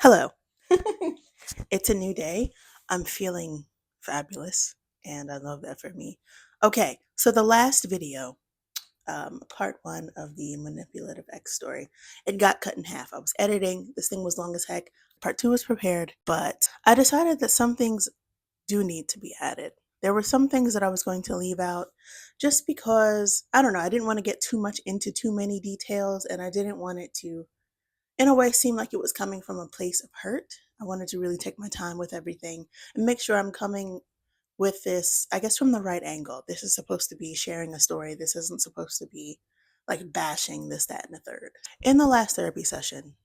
Hello. It's a new day. I'm feeling fabulous, and I love that for me. Okay, so the last video, part one of the Manipulative X story, it got cut in half. I was editing, this thing was long as heck. Part two was prepared, but I decided that some things do need to be added. There were some things that I was going to leave out just because, I don't know, I didn't want to get too much into too many details, and I didn't want it to in a way seemed like it was coming from a place of hurt. I wanted to really take my time with everything and make sure I'm coming with this, I guess, from the right angle. This is supposed to be sharing a story. This isn't supposed to be like bashing this, that, and the third. In the last therapy session,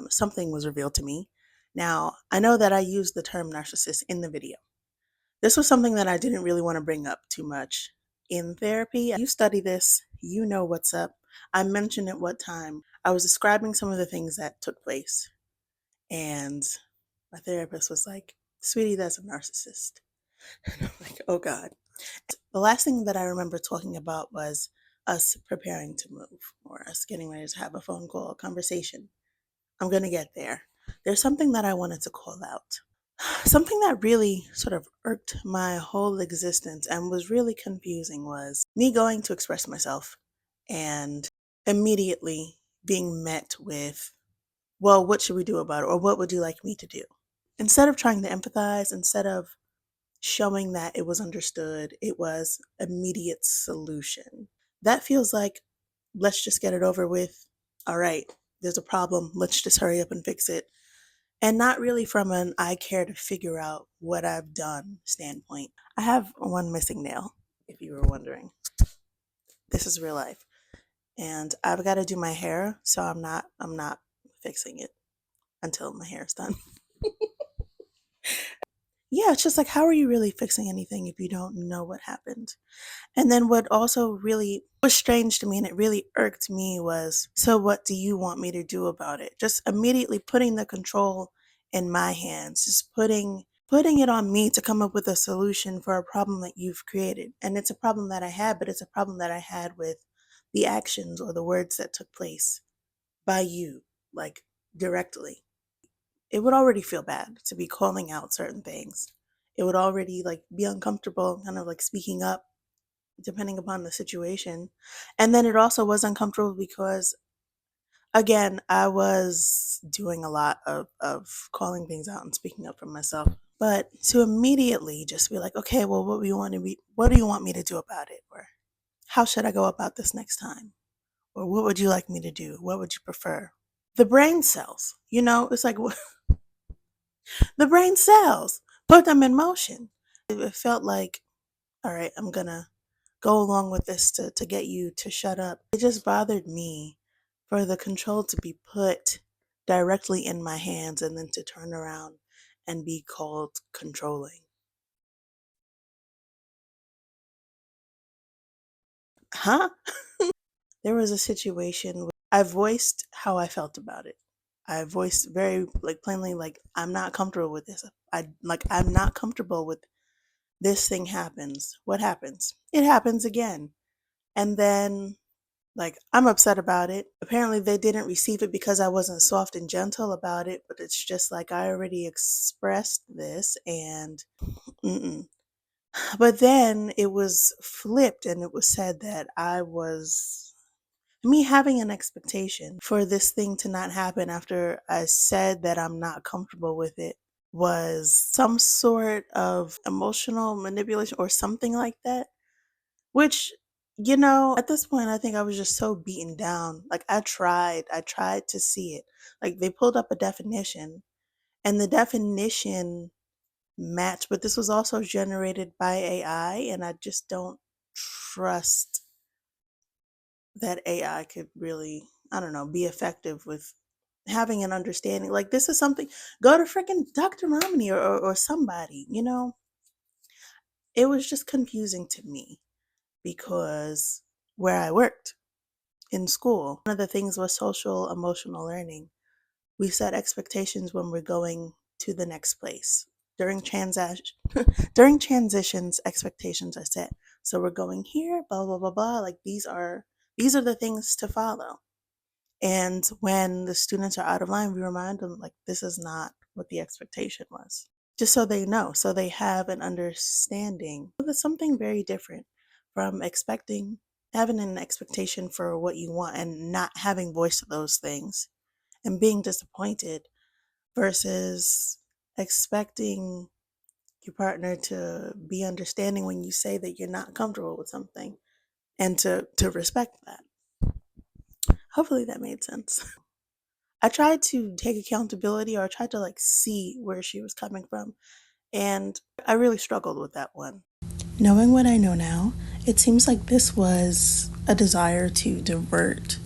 something was revealed to me. Now, I know that I used the term narcissist in the video. This was something that I didn't really want to bring up too much in therapy. You study this, you know what's up. I mentioned at what time. I was describing some of the things that took place, and my therapist was like, "Sweetie, that's a narcissist." And I'm like, "Oh God." The last thing that I remember talking about was us preparing to move or us getting ready to have a phone call, a conversation. I'm going to get there. There's something that I wanted to call out. Something that really sort of irked my whole existence and was really confusing was me going to express myself and immediately being met with, well, what should we do about it? Or what would you like me to do? Instead of trying to empathize, instead of showing that it was understood, it was immediate solution. That feels like, let's just get it over with. All right, there's a problem. Let's just hurry up and fix it. And not really from an I care to figure out what I've done standpoint. I have one missing nail, if you were wondering. This is real life. And I've got to do my hair, so I'm not fixing it until my hair is done. Yeah, it's just like, how are you really fixing anything if you don't know what happened? And then what also really was strange to me and it really irked me was, so what do you want me to do about it? Just immediately putting the control in my hands, just putting it on me to come up with a solution for a problem that you've created. And it's a problem that I had, but it's a problem that I had with the actions or the words that took place by you, like directly. It would already feel bad to be calling out certain things. It would already like be uncomfortable, kind of like speaking up depending upon the situation. And then it also was uncomfortable because again, I was doing a lot of calling things out and speaking up for myself. But to immediately just be like, okay, well what do you want me to do about it? Or how should I go about this next time? Or what would you like me to do? What would you prefer? The brain cells, it's like the brain cells, put them in motion. It felt like, all right, I'm gonna go along with this to get you to shut up. It just bothered me for the control to be put directly in my hands and then to turn around and be called controlling. Huh? There was a situation where I voiced how I felt about it. I voiced very like plainly like I'm not comfortable with this. I'm not comfortable with this thing happens. What happens? It happens again. And then like, I'm upset about it. Apparently, they didn't receive it because I wasn't soft and gentle about it, but it's just like I already expressed this and mm-mm. But then it was flipped and it was said that me having an expectation for this thing to not happen after I said that I'm not comfortable with it was some sort of emotional manipulation or something like that. Which, at this point, I think I was just so beaten down. Like, I tried to see it. Like, they pulled up a definition, and the definition matched, but this was also generated by AI, and I just don't trust that AI could really, I don't know, be effective with having an understanding. Like, this is something, go to freaking Dr. Romney or somebody, It was just confusing to me because where I worked, in school, one of the things was social emotional learning. We set expectations when we're going to the next place. During transaction during transitions, expectations are set. So we're going here, blah blah blah blah. Like these are the things to follow. And when the students are out of line, we remind them, like, this is not what the expectation was. Just so they know, so they have an understanding. That's something very different from having an expectation for what you want and not having voice to those things and being disappointed versus expecting your partner to be understanding when you say that you're not comfortable with something and to respect that. Hopefully that made sense. I tried to take accountability, or I tried to like see where she was coming from, and I really struggled with that one. Knowing what I know now, it seems like this was a desire to divert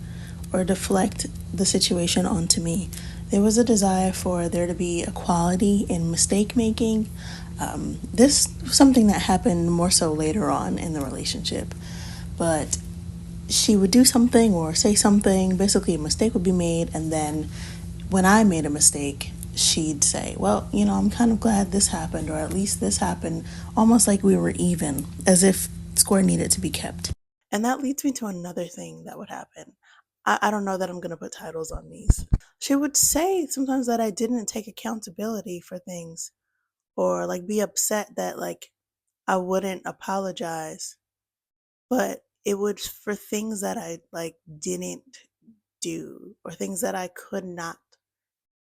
or deflect the situation onto me. There was a desire for there to be equality in mistake making. This was something that happened more so later on in the relationship, but she would do something or say something, basically a mistake would be made, and then when I made a mistake, she'd say, well, I'm kind of glad this happened, or at least this happened, almost like we were even, as if score needed to be kept. And that leads me to another thing that would happen. I don't know that I'm going to put titles on these. She would say sometimes that I didn't take accountability for things, or like be upset that like I wouldn't apologize, but it would for things that I like didn't do, or things that I could not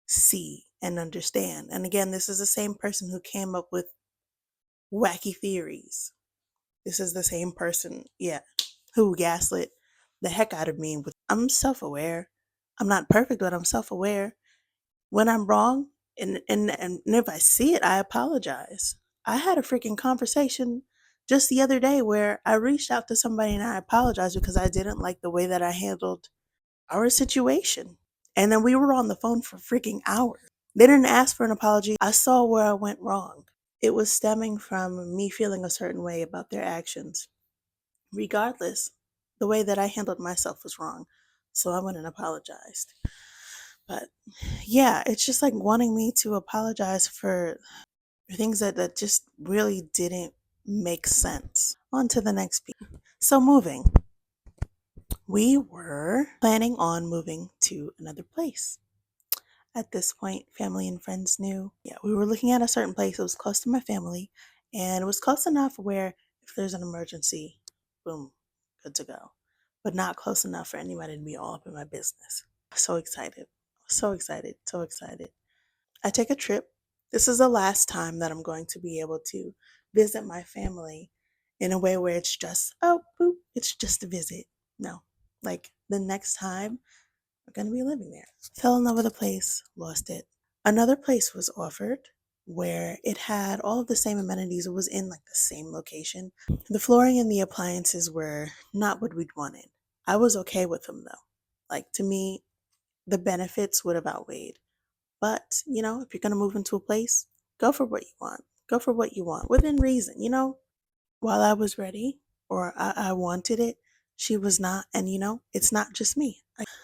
see and understand. And again, this is the same person who came up with wacky theories. This is the same person, yeah, who gaslit the heck out of me. I'm self aware. I'm not perfect, but I'm self aware. When I'm wrong, and if I see it, I apologize. I had a freaking conversation just the other day where I reached out to somebody and I apologized because I didn't like the way that I handled our situation. And then we were on the phone for freaking hours. They didn't ask for an apology. I saw where I went wrong. It was stemming from me feeling a certain way about their actions. Regardless, the way that I handled myself was wrong. So I went and apologized. But yeah, it's just like wanting me to apologize for things that just really didn't make sense. On to the next piece. So moving. We were planning on moving to another place. At this point, family and friends knew. Yeah, we were looking at a certain place. It was close to my family, and it was close enough where if there's an emergency, boom, good to go. But not close enough for anybody to be all up in my business. So excited. So excited. So excited. I take a trip. This is the last time that I'm going to be able to visit my family in a way where it's just, oh, boop, it's just a visit. No, like the next time we're going to be living there. Fell in love with a place, lost it. Another place was offered where it had all of the same amenities. It was in like the same location. The flooring and the appliances were not what we'd wanted. I was okay with them though. Like to me, the benefits would have outweighed. But, if you're going to move into a place, go for what you want. Go for what you want within reason. While I was ready, or I wanted it, she was not. And, it's not just me.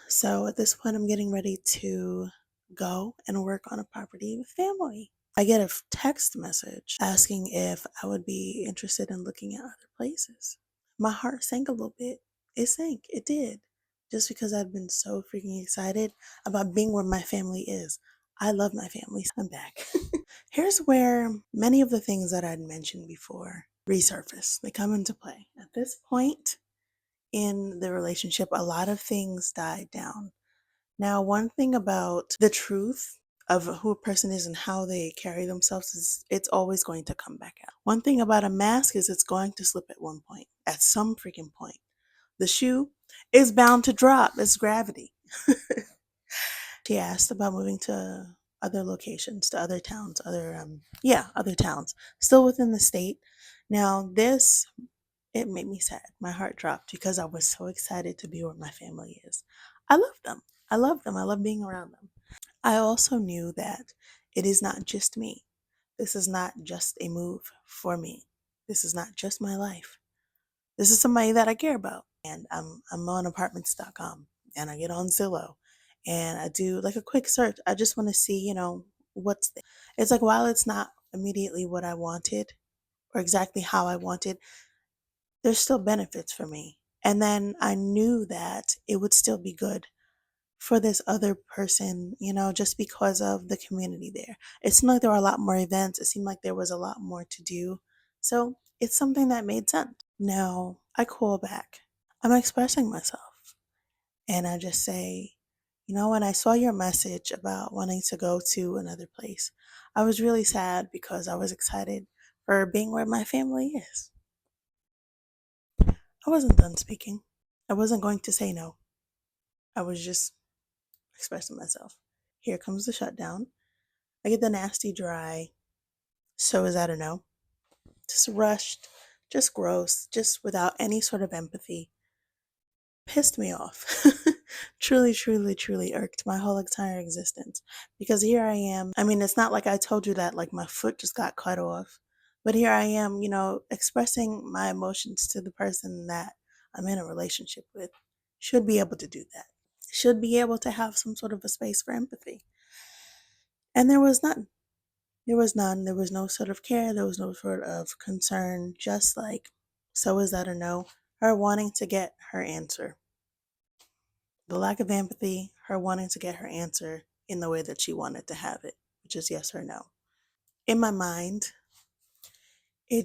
So at this point, I'm getting ready to go and work on a property with family. I get a text message asking if I would be interested in looking at other places. My heart sank a little bit. It sank. It did. Just because I've been so freaking excited about being where my family is. I love my family. I'm back. Here's where many of the things that I'd mentioned before resurface. They come into play. At this point in the relationship, a lot of things died down. Now, one thing about the truth of who a person is and how they carry themselves is it's always going to come back out. One thing about a mask is it's going to slip at one point, at some freaking point. The shoe is bound to drop. It's gravity. She asked about moving to other locations, to other towns, other towns, still within the state. Now, it made me sad. My heart dropped because I was so excited to be where my family is. I love them. I love them. I love being around them. I also knew that it is not just me. This is not just a move for me. This is not just my life. This is somebody that I care about. And I'm on apartments.com and I get on Zillow and I do like a quick search. I just want to see, what's there. It's like while it's not immediately what I wanted or exactly how I wanted, there's still benefits for me. And then I knew that it would still be good for this other person, just because of the community there. It seemed like there were a lot more events. It seemed like there was a lot more to do. So it's something that made sense. Now I call back. I'm expressing myself. And I just say, when I saw your message about wanting to go to another place, I was really sad because I was excited for being where my family is. I wasn't done speaking. I wasn't going to say no. I was just expressing myself. Here comes the shutdown. I get the nasty dry. So is that a no? Just rushed, just gross, just without any sort of empathy. Pissed me off. Truly, truly, truly irked my whole entire existence. Because here I am. I mean, it's not like I told you that, like, my foot just got cut off. But here I am, expressing my emotions to the person that I'm in a relationship with. Should be able to do that. Should be able to have some sort of a space for empathy. And there was none. There was none. There was no sort of care. There was no sort of concern. Just like, so is that a no? Her wanting to get her answer. The lack of empathy, her wanting to get her answer in the way that she wanted to have it, which is yes or no. In my mind, in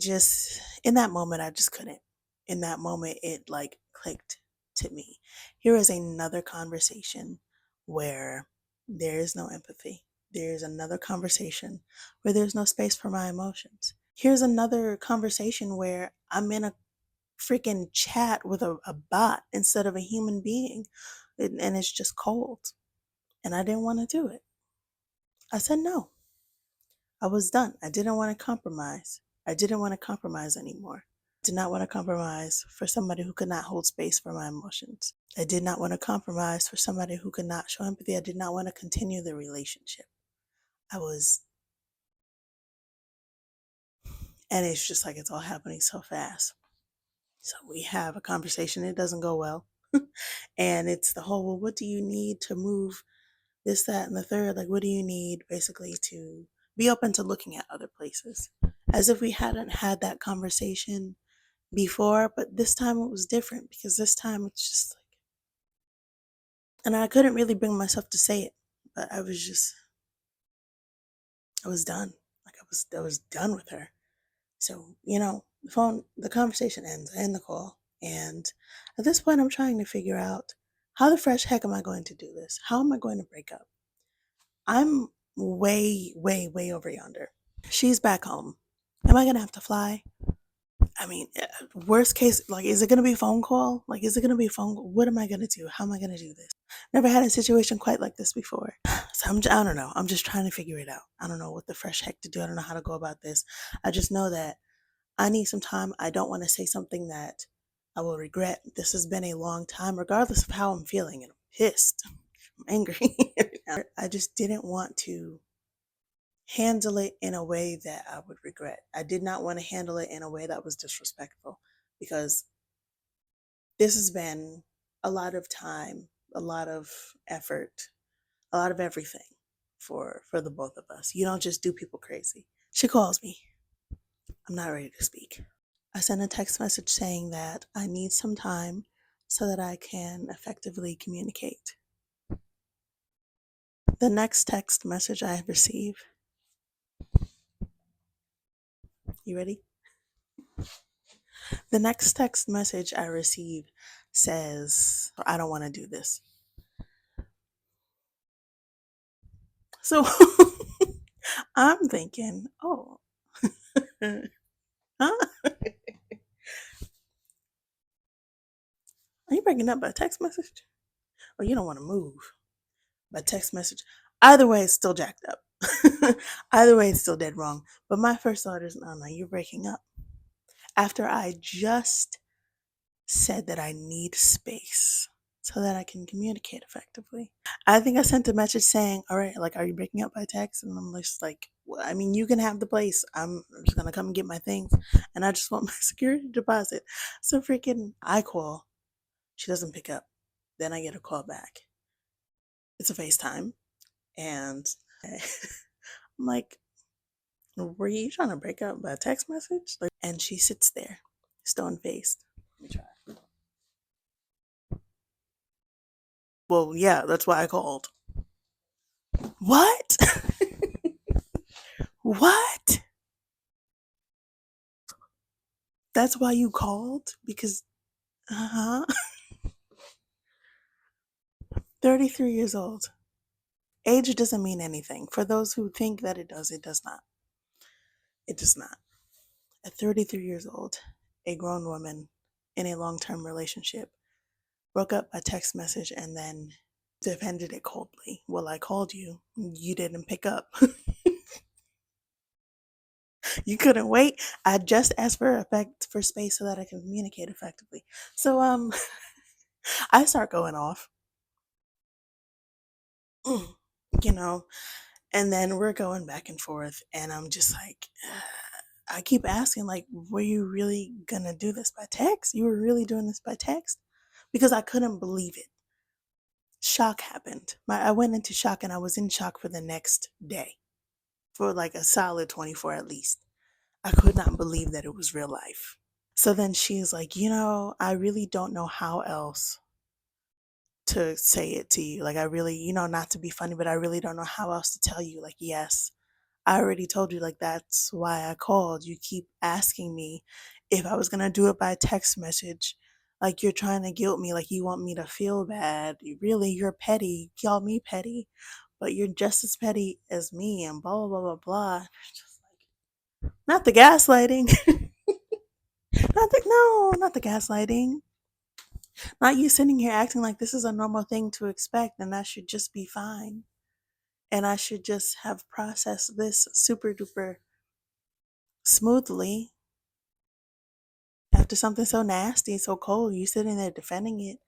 that moment, I just couldn't. In that moment, it like clicked to me. Here is another conversation where there is no empathy. There's another conversation where there's no space for my emotions. Here's another conversation where I'm in a freaking chat with a bot instead of a human being, and it's just cold. And I didn't want to do it. I said no. I was done. I didn't want to compromise. I didn't want to compromise anymore. I did not want to compromise for somebody who could not hold space for my emotions. I did not want to compromise for somebody who could not show empathy. I did not want to continue the relationship. And it's just like it's all happening so fast. So we have a conversation. It doesn't go well. And it's the whole, well, what do you need to move this, that, and the third? Like, what do you need basically to be open to looking at other places? As if we hadn't had that conversation before, but this time it was different because this time it's just like, and I couldn't really bring myself to say it, but I was done. Like I was done with her. So, the conversation ends. I end the call. And at this point, I'm trying to figure out how the fresh heck am I going to do this? How am I going to break up? I'm way, way, way over yonder. She's back home. Am I going to have to fly? I mean, worst case, like, is it going to be a phone call? Like, is it going to be a phone call? What am I going to do? How am I going to do this? Never had a situation quite like this before. So I don't know. I'm just trying to figure it out. I don't know what the fresh heck to do. I don't know how to go about this. I just know that I need some time. I don't want to say something that I will regret. This has been a long time, regardless of how I'm feeling. And I'm pissed. I'm angry. I just didn't want to handle it in a way that I would regret. I did not want to handle it in a way that was disrespectful because this has been a lot of time, a lot of effort, a lot of everything for the both of us. You don't just do people crazy. She calls me. I'm not ready to speak. I sent a text message saying that I need some time so that I can effectively communicate. The next text message I receive, you ready? The next text message I receive says, I don't want to do this. So I'm thinking, oh, huh? Are you breaking up by text message? Or you don't want to move by text message? Either way, it's still jacked up. Either way, it's still dead wrong. But my first thought is, no, you're breaking up. After I just said that I need space so that I can communicate effectively. I think I sent a message saying, all right, like, are you breaking up by text? And I'm just like, well, I mean, you can have the place. I'm just going to come and get my things. And I just want my security deposit. So freaking, I call. She doesn't pick up. Then I get a call back. It's a FaceTime. And I'm like, were you trying to break up by text message? And she sits there, stone faced. Let me try. Well, yeah, that's why I called. What? What? That's why you called? Because, uh huh. 33 years old. Age doesn't mean anything. For those who think that it does not. It does not. At 33 years old, a grown woman in a long term relationship broke up by text message and then defended it coldly. Well, I called you. You didn't pick up. You couldn't wait. I just asked for space so that I can communicate effectively. So I start going off. You know, and then we're going back and forth and I'm just like I keep asking, like, were you really gonna do this by text? You were really doing this by text? Because I couldn't believe it. Shock happened. I went into shock and I was in shock for the next day, for like a solid 24 at least. I could not believe that it was real life. So then she's like, I really don't know how else to say it to you. Like, I really, not to be funny, but I really don't know how else to tell you. Like, yes, I already told you, like, that's why I called. You keep asking me if I was going to do it by text message. Like, you're trying to guilt me. Like, you want me to feel bad. Really, you're petty. You call me petty, but you're just as petty as me, and blah, blah, blah, blah, blah. Just like, not the gaslighting. Not the gaslighting. Not you sitting here acting like this is a normal thing to expect and I should just be fine. And I should just have processed this super duper smoothly after something so nasty, so cold. You sitting there defending it.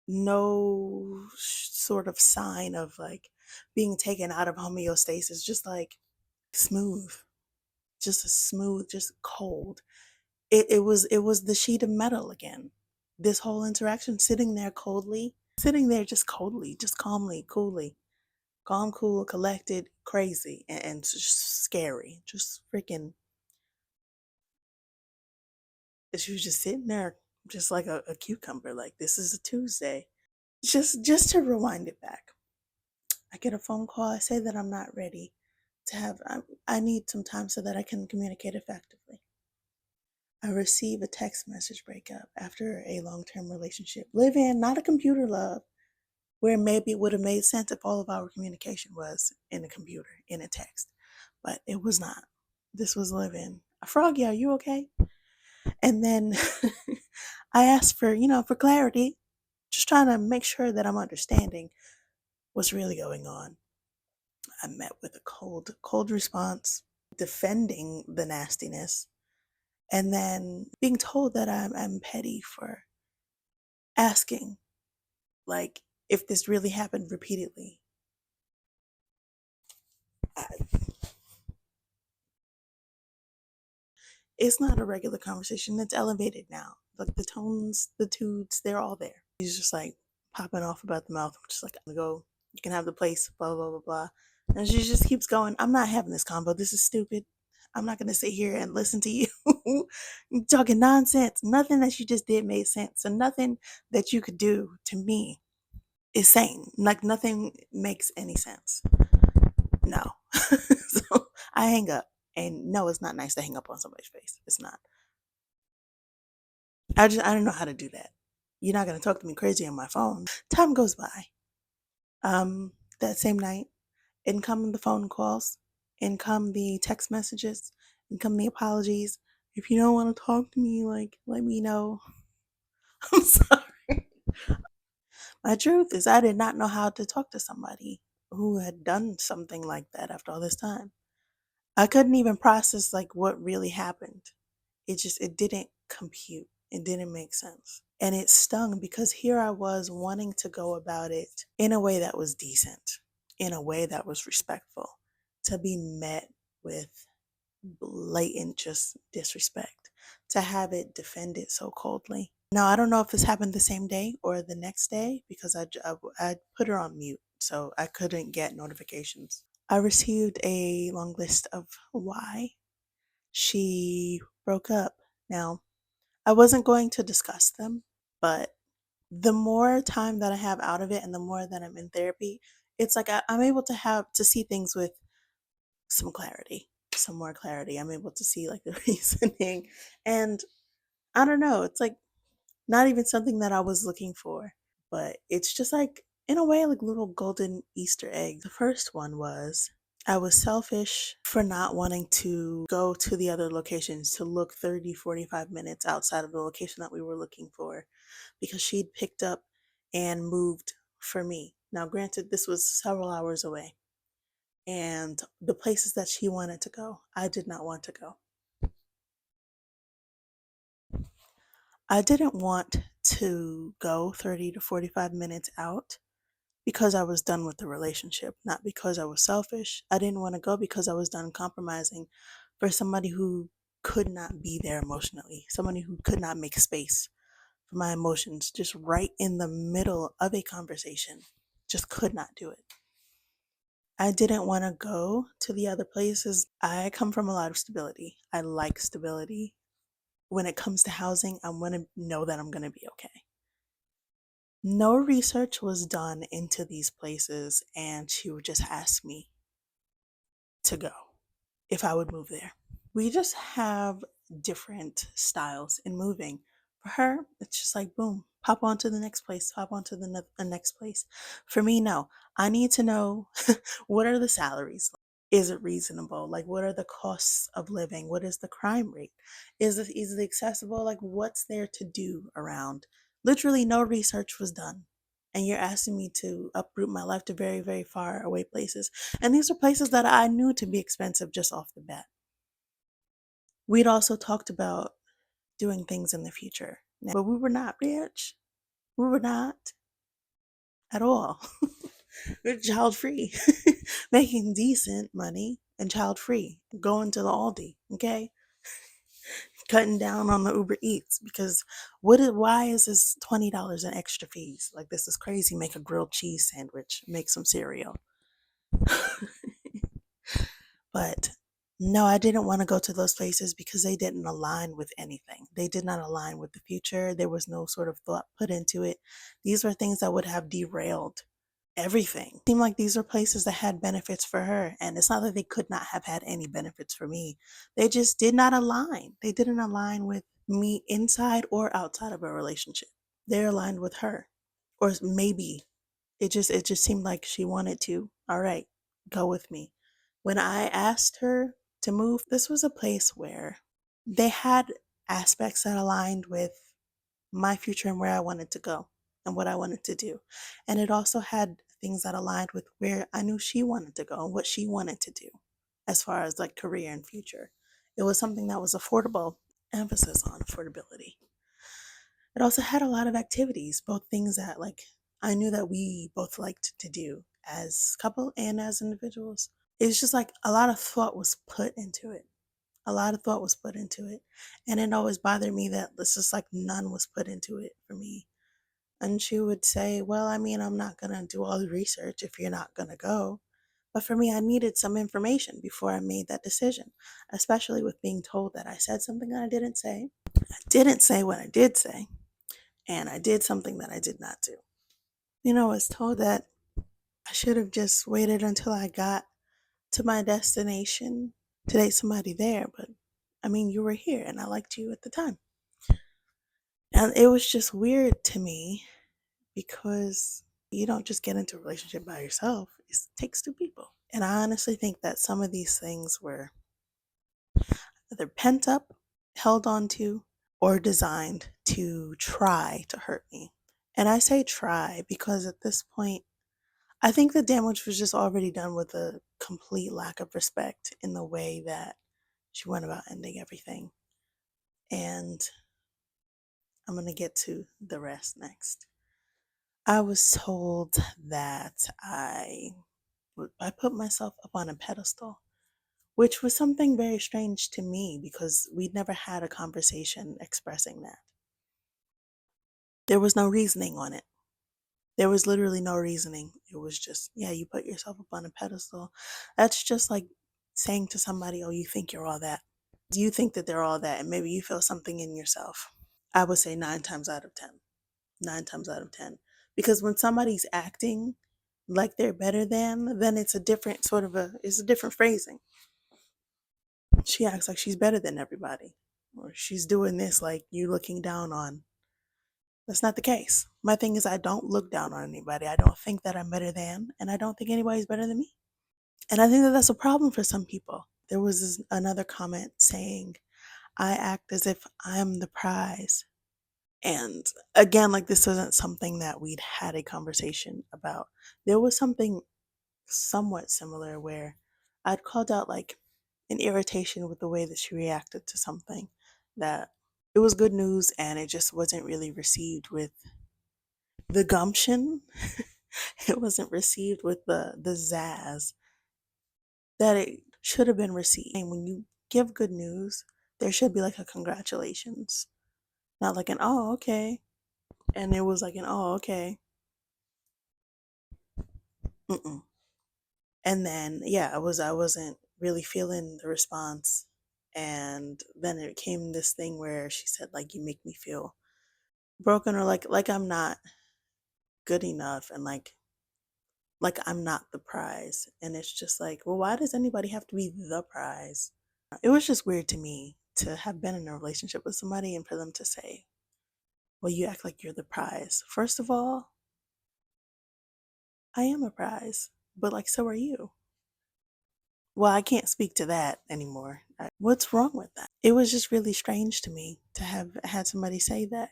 No sort of sign of like being taken out of homeostasis, just like smooth, just a smooth, just cold. It was the sheet of metal again. This whole interaction, sitting there coldly, sitting there just coldly, just calmly, coolly, calm, cool, collected, crazy, and just scary, just freaking. She was just sitting there, just like a cucumber. Like, this is a Tuesday. Just to rewind it back, I get a phone call. I say that I'm not ready to have. I need some time so that I can communicate effectively. I receive a text message breakup after a long term relationship. Live in, not a computer love, where maybe it would have made sense if all of our communication was in a computer, in a text. But it was not. This was live in. Froggy, are you okay? And then I asked for clarity, just trying to make sure that I'm understanding what's really going on. I met with a cold response, defending the nastiness, and then being told that I'm petty for asking, like, if this really happened repeatedly. I, it's not a regular conversation. It's elevated now. Like the tones, the toots, they're all there. He's just like popping off about the mouth. I'm just like, I'm gonna go. You can have the place. Blah blah blah blah. And she just keeps going. I'm not having this combo. This is stupid. I'm not gonna sit here and listen to you talking nonsense. Nothing that you just did made sense. So nothing that you could do to me is sane. Like nothing makes any sense. No. So I hang up. And no, it's not nice to hang up on somebody's face. It's not. I don't know how to do that. You're not gonna talk to me crazy on my phone. Time goes by. That same night, in come the phone calls, in come the text messages, in come the apologies. If you don't want to talk to me, like let me know. I'm sorry. My truth is I did not know how to talk to somebody who had done something like that after all this time. I couldn't even process like what really happened. It didn't compute. It didn't make sense. And it stung because here I was wanting to go about it in a way that was decent, in a way that was respectful, to be met with blatant just disrespect, to have it defended so coldly. Now, I don't know if this happened the same day or the next day because I put her on mute, so I couldn't get notifications. I received a long list of why she broke up. Now, I wasn't going to discuss them, but The more time that I have out of it and the more that I'm in therapy, it's like I'm able to have to see things with some clarity, some more clarity. I'm able to see like the reasoning. And I don't know, it's like not even something that I was looking for, but it's just like, in a way, like little golden Easter eggs. The first one was I was selfish for not wanting to go to the other locations to look 30, 45 minutes outside of the location that we were looking for because she'd picked up and moved for me. Now, granted, this was several hours away, and the places that she wanted to go, I did not want to go. I didn't want to go 30 to 45 minutes out because I was done with the relationship, not because I was selfish. I didn't want to go because I was done compromising for somebody who could not be there emotionally, somebody who could not make space for my emotions just right in the middle of a conversation. Just could not do it. I didn't want to go to the other places. I come from a lot of stability. I like stability. When it comes to housing, I want to know that I'm going to be okay. No research was done into these places, and she would just ask me to go if I would move there. We just have different styles in moving. For her, it's just like boom, pop on to the next place, hop on to the next place. For me, no. I need to know what are the salaries? Is it reasonable? Like, what are the costs of living? What is the crime rate? Is it easily accessible? Like, what's there to do around? Literally, no research was done. And you're asking me to uproot my life to very, very far away places. And these are places that I knew to be expensive just off the bat. We'd also talked about doing things in the future, but we were not rich. We were not at all. We're child free, making decent money and child free, going to the Aldi, okay? Cutting down on the Uber Eats because why is this $20 in extra fees? Like, this is crazy. Make a grilled cheese sandwich, make some cereal. But no, I didn't want to go to those places because they didn't align with anything. They did not align with the future. There was no sort of thought put into it. These were things that would have derailed everything. It seemed like these were places that had benefits for her. And it's not that they could not have had any benefits for me. They just did not align. They didn't align with me inside or outside of a relationship. They're aligned with her. Or maybe it just seemed like she wanted to. All right, go with me. When I asked her to move, this was a place where they had aspects that aligned with my future and where I wanted to go and what I wanted to do. And it also had things that aligned with where I knew she wanted to go and what she wanted to do as far as like career and future. It was something that was affordable, emphasis on affordability. It also had a lot of activities, both things that like I knew that we both liked to do as couple and as individuals. It's just like a lot of thought was put into it. A lot of thought was put into it. And it always bothered me that it's just like none was put into it for me. And she would say, well, I mean, I'm not going to do all the research if you're not going to go. But for me, I needed some information before I made that decision, especially with being told that I said something that I didn't say. I didn't say what I did say, and I did something that I did not do. I was told that I should have just waited until I got to my destination to date somebody there, but I mean, you were here and I liked you at the time. And it was just weird to me because you don't just get into a relationship by yourself, it takes two people. And I honestly think that some of these things were either pent up, held onto, or designed to try to hurt me. And I say try because at this point, I think the damage was just already done with a complete lack of respect in the way that she went about ending everything. And I'm going to get to the rest next. I was told that I put myself up on a pedestal, which was something very strange to me because we'd never had a conversation expressing that. There was no reasoning on it. There was literally no reasoning. It was just, yeah, you put yourself up on a pedestal. That's just like saying to somebody, oh, you think you're all that. You think that they're all that, and maybe you feel something in yourself. I would say 9 times out of 10. nine times out of 10. Because when somebody's acting like they're better than, then it's a different sort of it's a different phrasing. She acts like she's better than everybody, or she's doing this like you looking down on. That's not the case. My thing is, I don't look down on anybody. I don't think that I'm better than, and I don't think anybody's better than me. And I think that that's a problem for some people. There was another comment saying, I act as if I'm the prize. And again, like this wasn't something that we'd had a conversation about. There was something somewhat similar where I'd called out like an irritation with the way that she reacted to something that it was good news and it just wasn't really received with the gumption. It wasn't received with the zazz that it should have been received. And when you give good news, there should be like a congratulations, not like an oh okay. And it was like an oh okay. Mm-mm. And then yeah, I wasn't really feeling the response, and then it came this thing where she said like you make me feel broken, or like I'm not good enough, and like I'm not the prize. And it's just like, well, why does anybody have to be the prize? It was just weird to me to have been in a relationship with somebody and for them to say, well, you act like you're the prize. First of all, I am a prize, but like so are you. Well, I can't speak to that anymore. What's wrong with that? It was just really strange to me to have had somebody say that.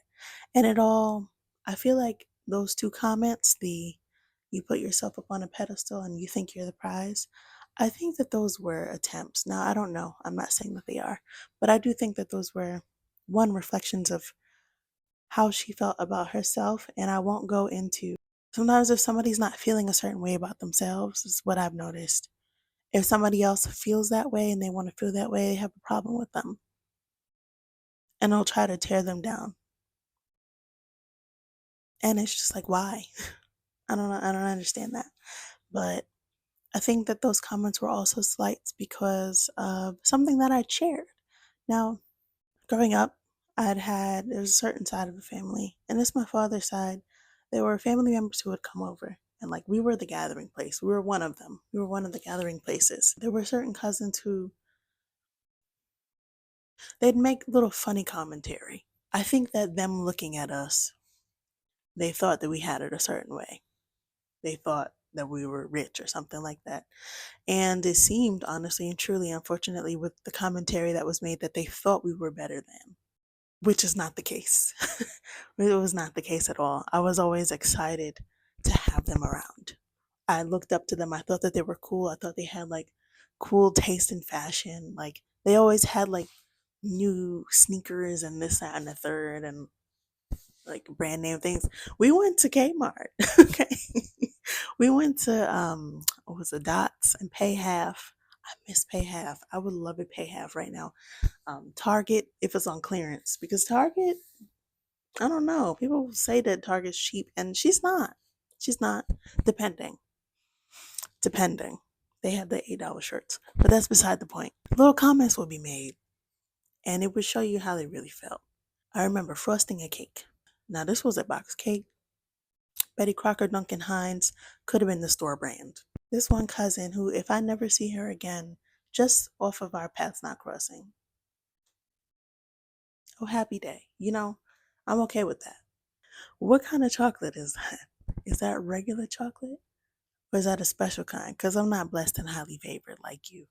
And it all, I feel like those two comments, the you put yourself up on a pedestal and you think you're the prize, I think that those were attempts. Now, I don't know. I'm not saying that they are, but I do think that those were one reflections of how she felt about herself. And I won't go into sometimes if somebody's not feeling a certain way about themselves, is what I've noticed. If somebody else feels that way and they want to feel that way, they have a problem with them. And they'll try to tear them down. And it's just like, why? I don't know. I don't understand that. But I think that those comments were also slights because of something that I'd shared. Now, growing up, there was a certain side of the family, and it's my father's side. There were family members who would come over, and like we were the gathering place. We were one of them. We were one of the gathering places. There were certain cousins who they'd make little funny commentary. I think that them looking at us, they thought that we had it a certain way. They thought that we were rich or something like that. And it seemed, honestly and truly, unfortunately, with the commentary that was made, that they thought we were better than, which is not the case. It was not the case at all. I was always excited to have them around. I looked up to them. I thought that they were cool. I thought they had like cool taste in fashion. Like they always had like new sneakers and this, that, and the third, and like brand name things. We went to Kmart. Okay. We went to what was it, Dots and Pay Half. I miss Pay Half. I would love it Pay Half right now. Target if it's on clearance, because Target, I don't know. People say that Target's cheap and she's not. She's not, depending. Depending. They have the $8 shirts. But that's beside the point. Little comments will be made and it would show you how they really felt. I remember frosting a cake. Now this was a box cake. Betty Crocker, Duncan Hines, could have been the store brand. This one cousin who, if I never see her again, just off of our paths not crossing, oh, happy day. I'm okay with that. What kind of chocolate is that? Is that regular chocolate? Or is that a special kind? Because I'm not blessed and highly favored like you.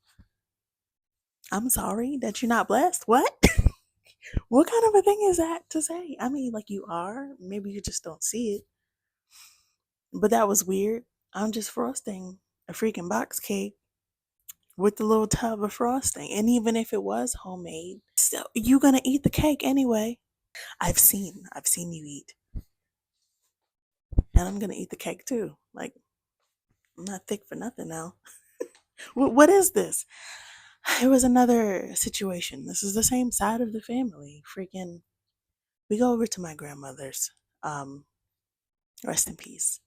I'm sorry that you're not blessed. What? What kind of a thing is that to say? I mean, like you are. Maybe you just don't see it. But that was weird. I'm just frosting a freaking box cake with the little tub of frosting. And even if it was homemade, still you gonna eat the cake anyway. I've seen you eat. And I'm gonna eat the cake too. Like I'm not thick for nothing now. What is this? It was another situation. This is the same side of the family. Freaking we go over to my grandmother's. Um, rest in peace.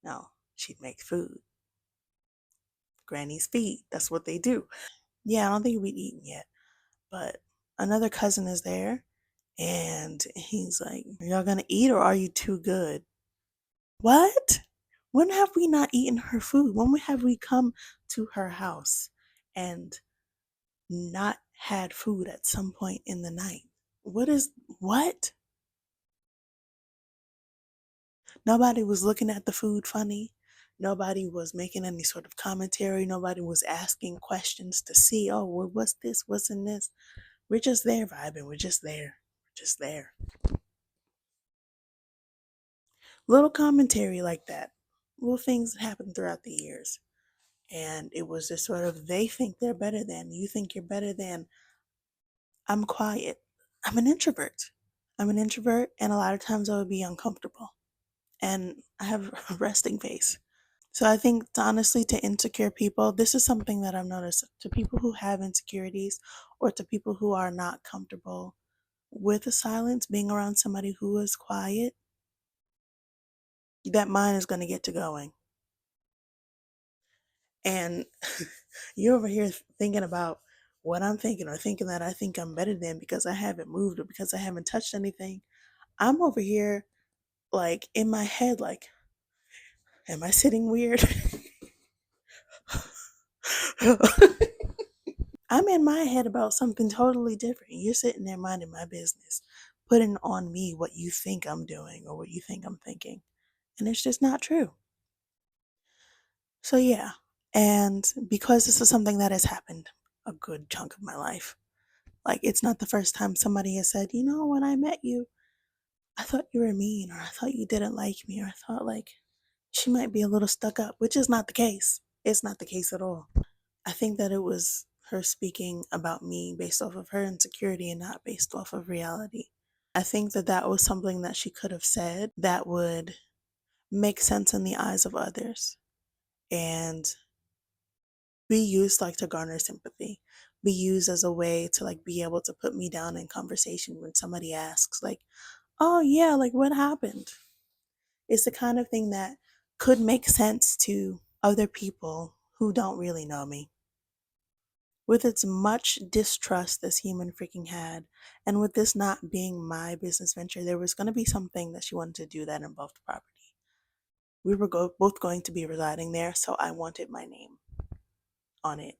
Now, she'd make food. Granny's feet. That's what they do. Yeah, I don't think we'd eaten yet. But another cousin is there And he's like, "Are y'all gonna eat or are you too good?" What? When have we not eaten her food? When have we come to her house and not had food at some point in the night? What? Nobody was looking at the food funny. Nobody was making any sort of commentary. Nobody was asking questions to see, oh, well, what's this? What's in this? We're just there vibing. We're just there. We're just there. Little commentary like that. Little things that happen throughout the years. And it was just sort of, they think they're better than, you think you're better than. I'm quiet. I'm an introvert. I'm an introvert, and a lot of times I would be uncomfortable. And I have a resting face. So I think, honestly, to insecure people, this is something that I've noticed to people who have insecurities or to people who are not comfortable with the silence, being around somebody who is quiet, that mind is going to get to going. And you're over here thinking about what I'm thinking, or thinking that I think I'm better than because I haven't moved or because I haven't touched anything. I'm over here, like, in my head, like, am I sitting weird? I'm in my head about something totally different. You're sitting there minding my business, putting on me what you think I'm doing or what you think I'm thinking. And it's just not true. So, yeah. And because this is something that has happened a good chunk of my life, like, it's not the first time somebody has said, you know, when I met you, I thought you were mean, or I thought you didn't like me, or I thought, like, she might be a little stuck up, which is not the case. It's not the case at all. I think that it was her speaking about me based off of her insecurity and not based off of reality. I think that that was something that she could have said that would make sense in the eyes of others and be used, like, to garner sympathy, be used as a way to, like, be able to put me down in conversation when somebody asks, like, oh yeah, like, what happened? It's the kind of thing that could make sense to other people who don't really know me. With as much distrust this human freaking had, and with this not being my business venture, there was going to be something that she wanted to do that involved property. We were both going to be residing there, so I wanted my name on it.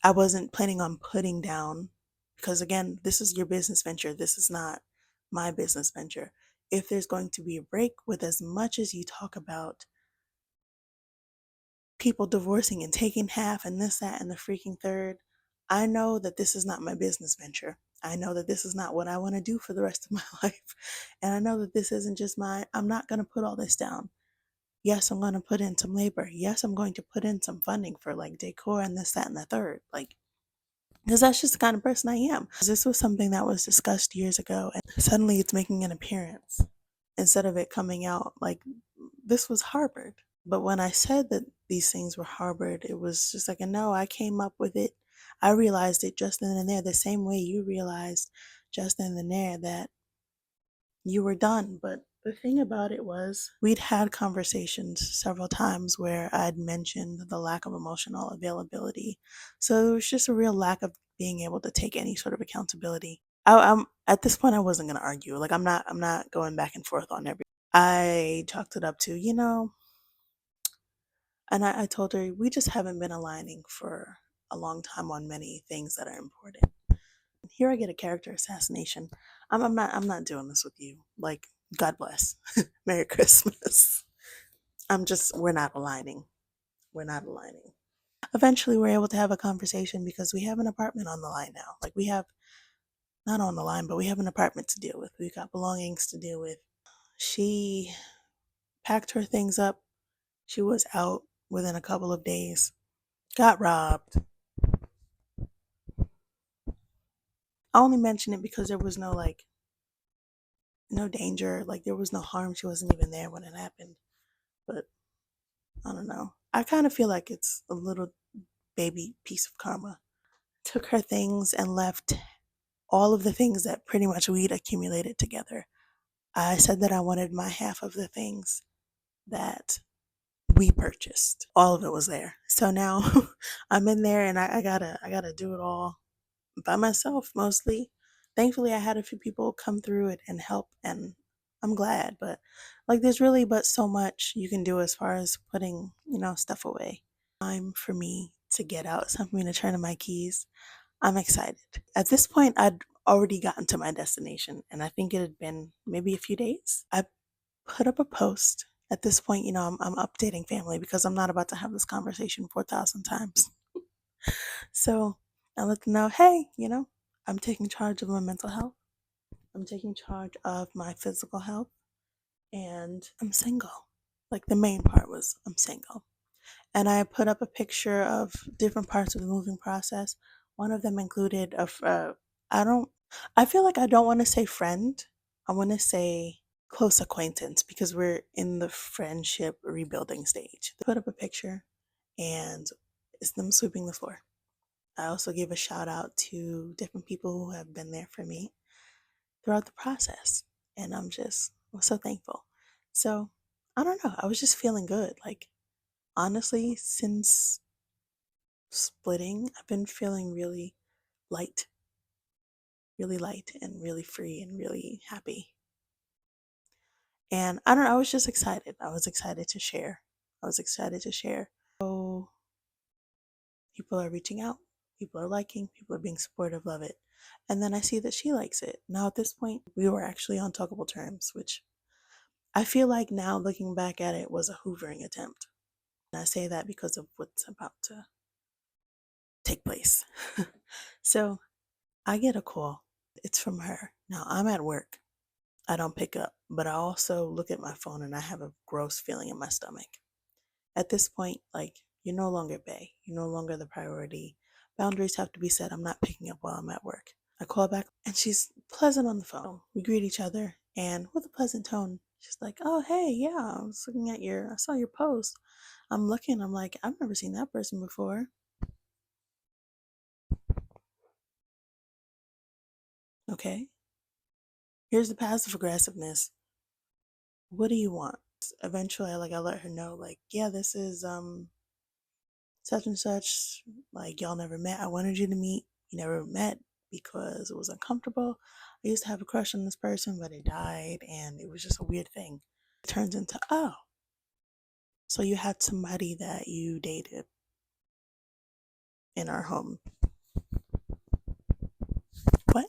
I wasn't planning on putting down, because again, this is your business venture. This is not my business venture. If there's going to be a break, with as much as you talk about people divorcing and taking half and this, that, and the freaking third, I know that this is not my business venture. I know that this is not what I want to do for the rest of my life. And I know that this isn't just I'm not going to put all this down. Yes, I'm going to put in some labor. Yes, I'm going to put in some funding for, like, decor and this, that, and the third. Like, because that's just the kind of person I am. This was something that was discussed years ago, and suddenly it's making an appearance instead of it coming out like this was harbored. But when I said that these things were harbored, it was just like, no, I came up with it. I realized it just then and there, the same way you realized just then and there that you were done. But the thing about it was, we'd had conversations several times where I'd mentioned the lack of emotional availability. So it was just a real lack of being able to take any sort of accountability. I'm at this point, I wasn't going to argue. Like, I'm not going back and forth on every. I chalked it up to, and I told her, we just haven't been aligning for a long time on many things that are important. Here I get a character assassination. I'm not doing this with you. Like, God bless. Merry Christmas. We're not aligning. We're not aligning. Eventually we're able to have a conversation because we have an apartment on the line now. Like, we have, not on the line, but we have an apartment to deal with. We've got belongings to deal with. She packed her things up. She was out within a couple of days. Got robbed. I only mention it because there was no, like, no danger. Like, there was no harm. She wasn't even there when it happened. But I don't know. I kind of feel like it's a little baby piece of karma. Took her things and left all of the things that pretty much we'd accumulated together. I said that I wanted my half of the things that we purchased. All of it was there. So now I'm in there, and I gotta do it all by myself mostly. Thankfully, I had a few people come through it and help, and I'm glad. But like, there's really but so much you can do as far as putting, stuff away. Time for me to get out. It's time for me to turn in my keys. I'm excited. At this point, I'd already gotten to my destination, and I think it had been maybe a few days. I put up a post. At this point, I'm updating family because I'm not about to have this conversation 4,000 times. So I let them know, hey, I'm taking charge of my mental health. I'm taking charge of my physical health, and I'm single. Like, the main part was I'm single. And I put up a picture of different parts of the moving process. One of them included I don't, I feel like I don't want to say friend. I want to say close acquaintance because we're in the friendship rebuilding stage. Put up a picture and it's them sweeping the floor. I also gave a shout out to different people who have been there for me throughout the process. And I'm so thankful. So I don't know. I was just feeling good. Like, honestly, since splitting, I've been feeling light, really light and really free and really happy. And I don't know, I was just excited. I was excited to share. I was excited to share. So people are reaching out, people are liking, people are being supportive of it. And then I see that she likes it. Now at this point, we were actually on talkable terms, which I feel like now looking back at it was a hoovering attempt. And I say that because of what's about to take place. So I get a call. It's from her. Now I'm at work. I don't pick up, but I also look at my phone and I have a gross feeling in my stomach. At this point, like, you're no longer bae. You're no longer the priority. Boundaries have to be set. I'm not picking up while I'm at work. I call back and she's pleasant on the phone. We greet each other and with a pleasant tone, she's like, oh, hey, yeah, I saw your post. I'm looking, I'm like, I've never seen that person before. Okay. Here's the passive aggressiveness. What do you want? Eventually, I let her know, like, yeah, this is such and such. Like, y'all never met. I wanted you to meet. You never met because it was uncomfortable. I used to have a crush on this person, but it died, and it was just a weird thing. It turns into, oh, so you had somebody that you dated in our home. What?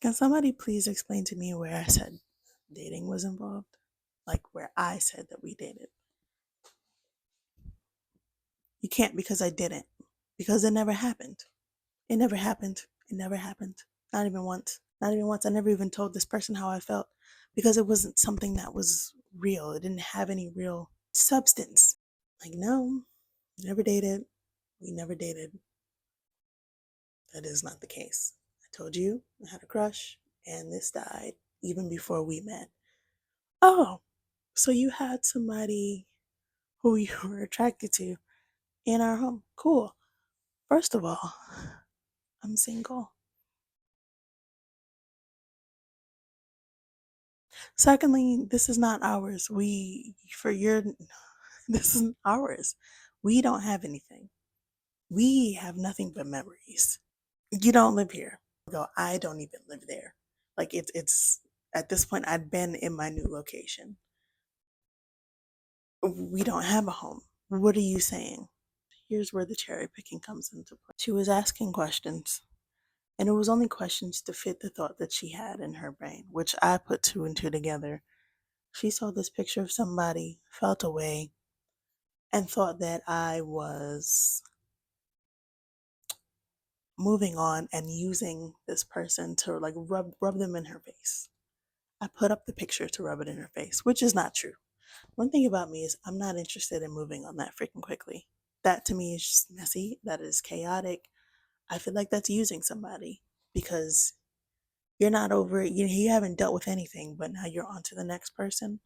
Can somebody please explain to me where I said dating was involved? Like, where I said that we dated. You can't because I didn't. Because it never happened. It never happened. It never happened. Not even once. Not even once. I never even told this person how I felt because it wasn't something that was real. It didn't have any real substance. Like, no, never dated. We never dated. That is not the case. I told you I had a crush and this died even before we met. Oh, so you had somebody who you were attracted to in our home. Cool. First of all, I'm single. Secondly, this is not ours. This isn't ours. We don't have anything. We have nothing but memories. You don't live here. Go, I don't even live there. Like, it's at this point I'd been in my new location. We don't have a home. What are you saying? Here's where the cherry picking comes into play. She was asking questions, and it was only questions to fit the thought that she had in her brain, which I put two and two together. She saw this picture of somebody, felt away, and thought that I was moving on and using this person to like rub them in her face. I put up the picture to rub it in her face, which is not true. One thing about me is I'm not interested in moving on that freaking quickly. That to me is just messy. That is chaotic. I feel like that's using somebody because you're not over it. You haven't dealt with anything, but now you're on to the next person.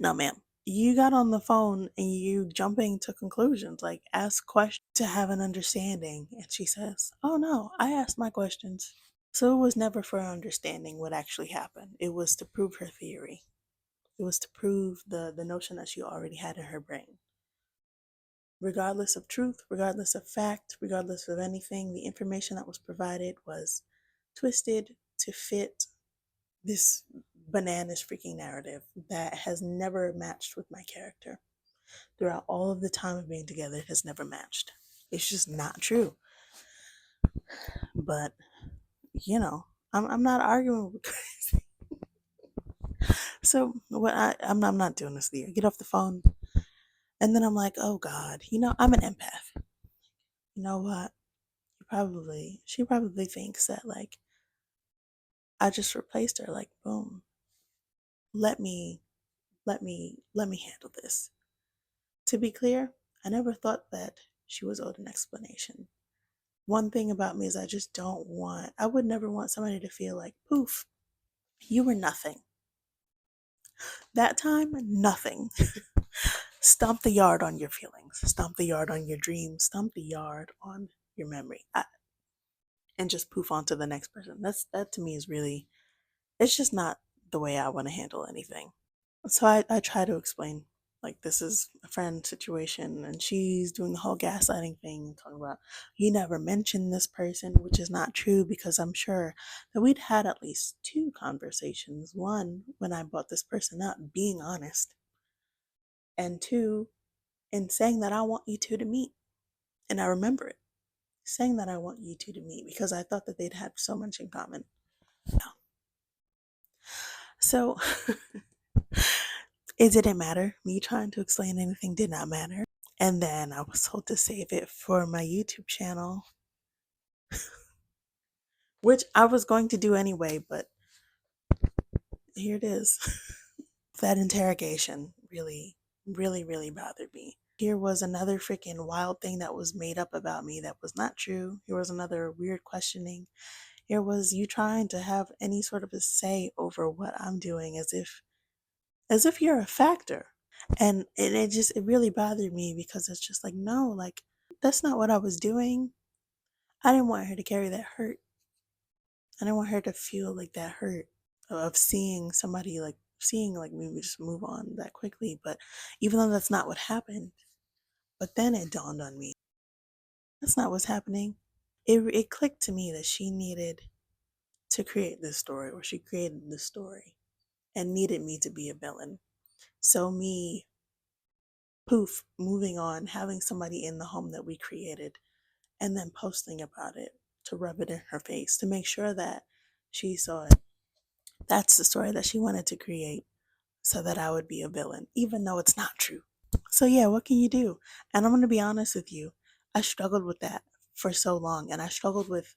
No, ma'am. You got on the phone and you jumping to conclusions, like ask questions to have an understanding. And she says, oh no, I asked my questions. So it was never for understanding what actually happened. It was to prove her theory. It was to prove the notion that she already had in her brain. regardless of truth, regardless of fact, regardless of anything, the information that was provided was twisted to fit this bananas freaking narrative that has never matched with my character. Throughout all of the time of being together, it has never matched. It's just not true. But, you know, I'm not arguing with crazy. So what I'm not doing this there. I get off the phone and then I'm like, oh God, I'm an empath. You know what? She probably thinks that like I just replaced her, like boom. Let me handle this. To be clear, I never thought that she was owed an explanation. One thing about me is I would never want somebody to feel like, poof, you were nothing. That time, nothing. Stomp the yard on your feelings, stomp the yard on your dreams, stomp the yard on your memory, and just poof on to the next person. That to me is really, it's just not the way I want to handle anything. So I try to explain, like, this is a friend situation, and she's doing the whole gaslighting thing and talking about, you never mentioned this person, which is not true because I'm sure that we'd had at least two conversations. One, when I brought this person up, being honest, and two, in saying that I want you two to meet. And I remember it, saying that I want you two to meet because I thought that they'd have so much in common. No. So it didn't matter. Me trying to explain anything did not matter. And then I was told to save it for my YouTube channel, which I was going to do anyway, but here it is. That interrogation really, really, really bothered me. Here was another freaking wild thing that was made up about me that was not true. Here was another weird questioning. Here was you trying to have any sort of a say over what I'm doing as if you're a factor. And it really bothered me because it's just like, no, like that's not what I was doing. I didn't want her to carry that hurt. I didn't want her to feel like that hurt of seeing like maybe just move on that quickly. But even though that's not what happened, but then it dawned on me, that's not what's happening. It clicked to me that she needed to create this story, or she created this story and needed me to be a villain. So me, poof, moving on, having somebody in the home that we created, and then posting about it to rub it in her face to make sure that she saw it. That's the story that she wanted to create so that I would be a villain, even though it's not true. So, yeah, what can you do? And I'm going to be honest with you. I struggled with that for so long, and I struggled with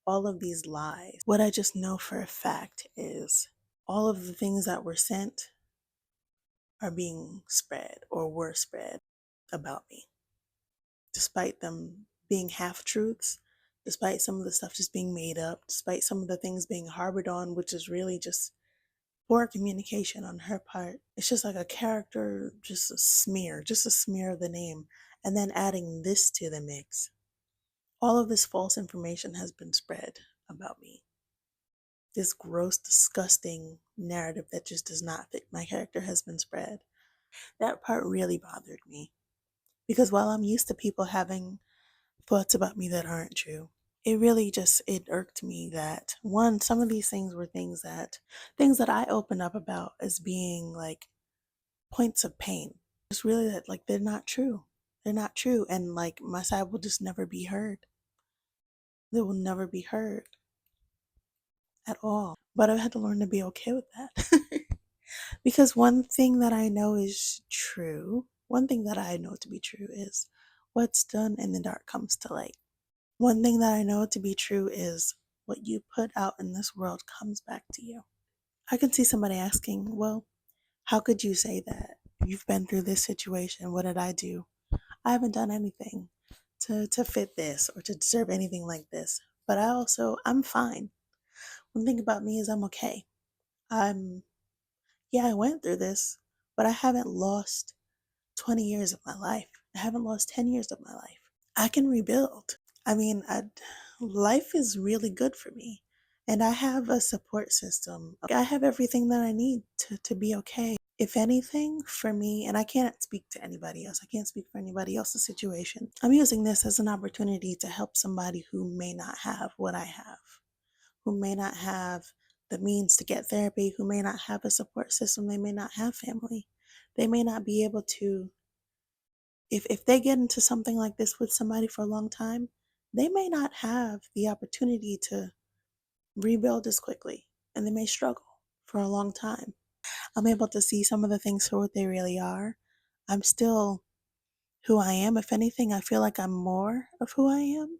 all of these lies. What I just know for a fact is all of the things that were sent are being spread or were spread about me, despite them being half truths, despite some of the stuff just being made up, despite some of the things being harbored on, which is really just poor communication on her part. It's just like a character, just a smear of the name, and then adding this to the mix. All of this false information has been spread about me. This gross, disgusting narrative that just does not fit my character has been spread. That part really bothered me because while I'm used to people having thoughts about me that aren't true, it irked me that one, some of these things were things that I open up about as being like points of pain. It's really that like they're not true. They're not true, and like my side will just never be heard. They will never be heard at all. But I've had to learn to be okay with that. Because one thing that I know is true, one thing that I know to be true is what's done in the dark comes to light. One thing that I know to be true is what you put out in this world comes back to you. I can see somebody asking, well, how could you say that? You've been through this situation. What did I do? I haven't done anything to fit this or to deserve anything like this. But I'm fine. One thing about me is I'm okay. I'm, yeah, I went through this, but I haven't lost 20 years of my life. I haven't lost 10 years of my life. I can rebuild. I mean, life is really good for me. And I have a support system. I have everything that I need to be okay. If anything, for me, and I can't speak to anybody else, I can't speak for anybody else's situation. I'm using this as an opportunity to help somebody who may not have what I have, who may not have the means to get therapy, who may not have a support system, they may not have family. They may not be able to, if they get into something like this with somebody for a long time, they may not have the opportunity to rebuild as quickly, and they may struggle for a long time. I'm able to see some of the things for what they really are. I'm still who I am. If anything, I feel like I'm more of who I am,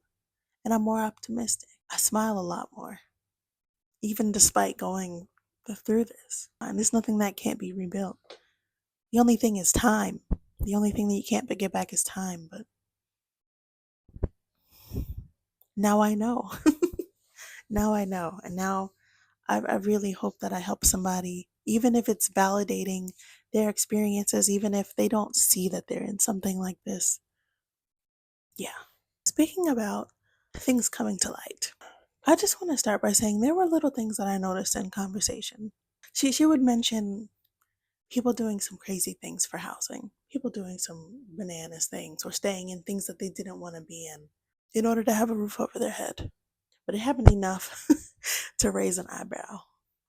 and I'm more optimistic. I smile a lot more, even despite going through this. And there's nothing that can't be rebuilt. The only thing is time. The only thing that you can't get back is time. But now I know. Now I know. And now I really hope that I help somebody, even if it's validating their experiences, even if they don't see that they're in something like this. Yeah. Speaking about things coming to light, I just want to start by saying there were little things that I noticed in conversation. She would mention people doing some crazy things for housing, people doing some bananas things or staying in things that they didn't want to be in order to have a roof over their head. But it happened enough to raise an eyebrow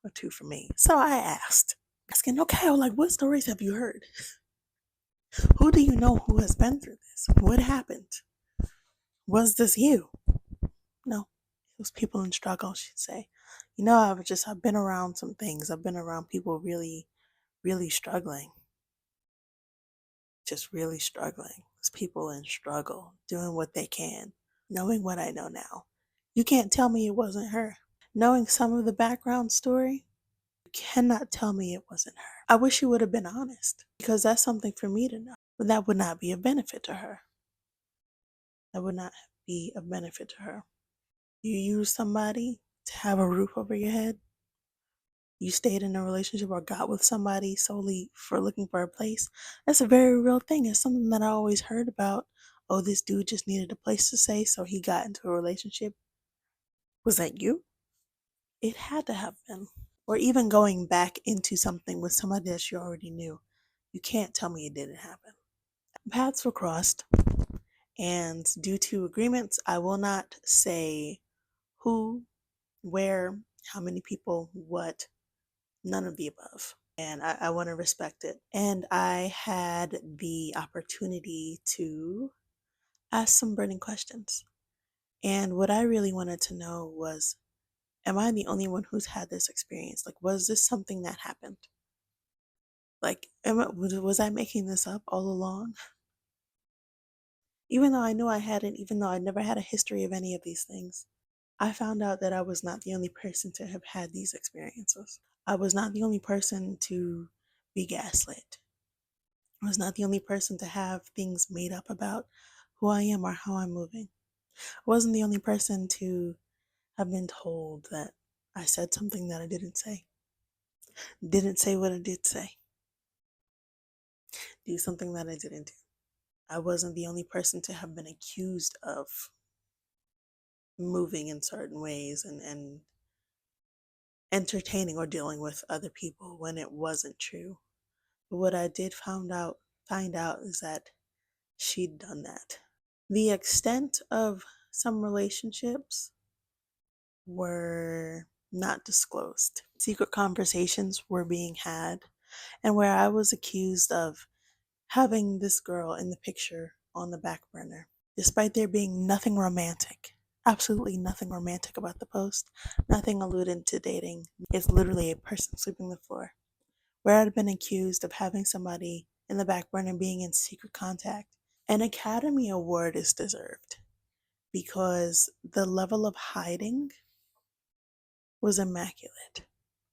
or two for me. So I asked, asking, okay, well, like, what stories have you heard? Who do you know who has been through this? What happened? Was this you? No, it was people in struggle, she'd say. You know, I've been around some things. I've been around people really, really struggling. Just really struggling. It's people in struggle, doing what they can, knowing what I know now. You can't tell me it wasn't her. Knowing some of the background story, you cannot tell me it wasn't her. I wish you would have been honest, because that's something for me to know. But that would not be of benefit to her. That would not be of benefit to her. You use somebody to have a roof over your head. You stayed in a relationship or got with somebody solely for looking for a place. That's a very real thing. It's something that I always heard about. Oh, this dude just needed a place to stay, so he got into a relationship. Was that you? It had to have been. Or even going back into something with somebody that you already knew. You can't tell me it didn't happen. Paths were crossed, and due to agreements, I will not say who, where, how many people, what, none of the above. And I want to respect it. And I had the opportunity to ask some burning questions. And what I really wanted to know was, am I the only one who's had this experience? Like, was this something that happened? Like, was I making this up all along? Even though I knew I hadn't, even though I never had a history of any of these things, I found out that I was not the only person to have had these experiences. I was not the only person to be gaslit. I was not the only person to have things made up about who I am or how I'm moving. I wasn't the only person to have been told that I said something that I didn't say what I did say, do something that I didn't do. I wasn't the only person to have been accused of moving in certain ways and entertaining or dealing with other people when it wasn't true. But what I did find out is that she'd done that. The extent of some relationships were not disclosed. Secret conversations were being had, and where I was accused of having this girl in the picture on the back burner, despite there being nothing romantic. Absolutely nothing romantic about the post, nothing alluding to dating. It's literally a person sweeping the floor. Where I'd been accused of having somebody in the back burner being in secret contact. An Academy Award is deserved because the level of hiding was immaculate.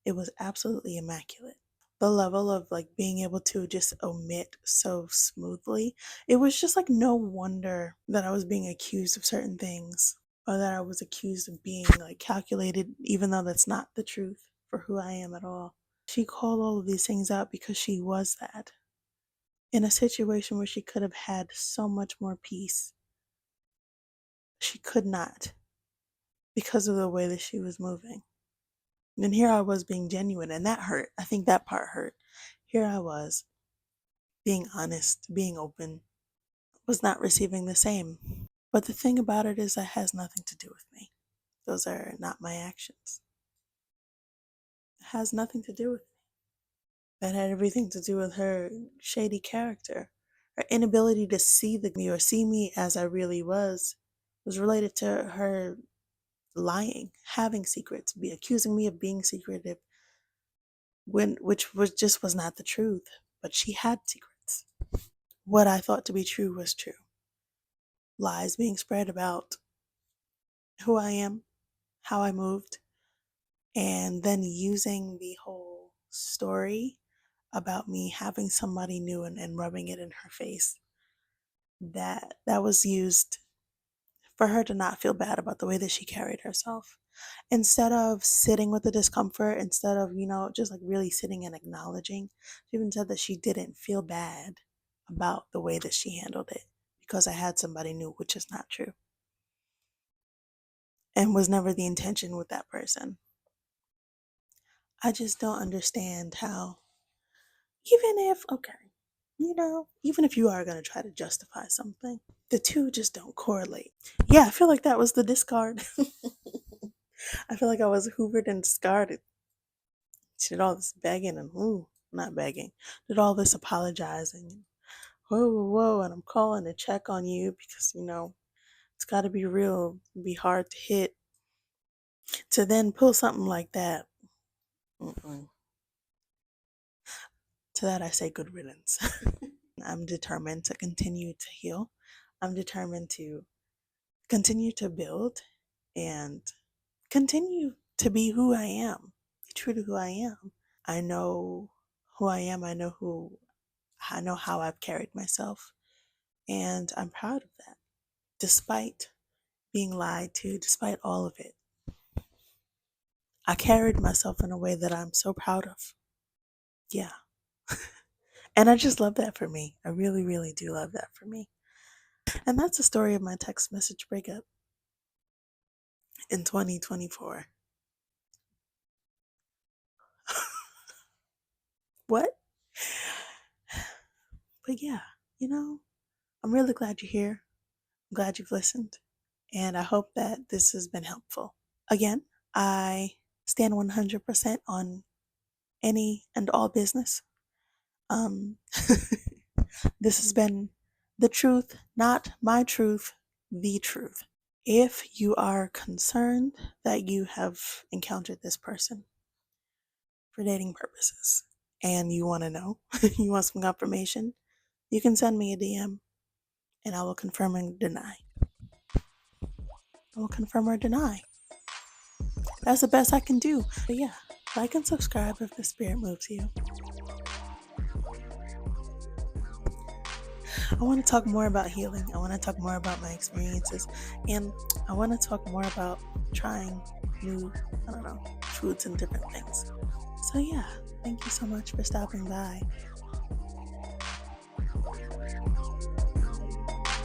It was absolutely immaculate. The level of like being able to just omit so smoothly. It was just like no wonder that I was being accused of certain things or that I was accused of being like calculated, even though that's not the truth for who I am at all. She called all of these things out because she was that in a situation where she could have had so much more peace. She could not because of the way that she was moving. And here I was being genuine, and that hurt. I think that part hurt. here I was, being honest, being open, was not receiving the same. But the thing about it is that has nothing to do with me. Those are not my actions. It has nothing to do with me. That had everything to do with her shady character. Her inability to see me or see me as I really was related to her lying, having secrets, be accusing me of being secretive which was not the truth. But she had secrets. What I thought to be true was true. Lies being spread about who I am, how I moved, and then using the whole story about me having somebody new and rubbing it in her face. That was used for her to not feel bad about the way that she carried herself. Instead of sitting with the discomfort, instead of, just like really sitting and acknowledging, she even said that she didn't feel bad about the way that she handled it because I had somebody new, which is not true and was never the intention with that person. I just don't understand how, even if you are going to try to justify something, the two just don't correlate. Yeah, I feel like that was the discard. I feel like I was hoovered and discarded. She did all this begging and, not begging, did all this apologizing. And, whoa, whoa, whoa, and I'm calling to check on you because, it's got to be real, be hard to hit. To then pull something like that, mm-mm. To that I say good riddance. I'm determined to continue to heal. I'm determined to continue to build and continue to be who I am, be true to who I am. I know who I am. I know how I've carried myself, and I'm proud of that. Despite being lied to, despite all of it, I carried myself in a way that I'm so proud of. Yeah. And I just love that for me. I really, really do love that for me. And that's the story of my text message breakup in 2024. What? But yeah, I'm really glad you're here. I'm glad you've listened. And I hope that this has been helpful. Again, I stand 100% on any and all business. Um, this has been the truth, not my truth, the truth. If you are concerned that you have encountered this person for dating purposes and you want to know, you want some confirmation, you can send me a DM and I will confirm and deny. I will confirm or deny. That's the best I can do. But yeah, like and subscribe if the spirit moves you. I want to talk more about healing. I want to talk more about my experiences. And I want to talk more about trying new, foods and different things. So yeah, thank you so much for stopping by.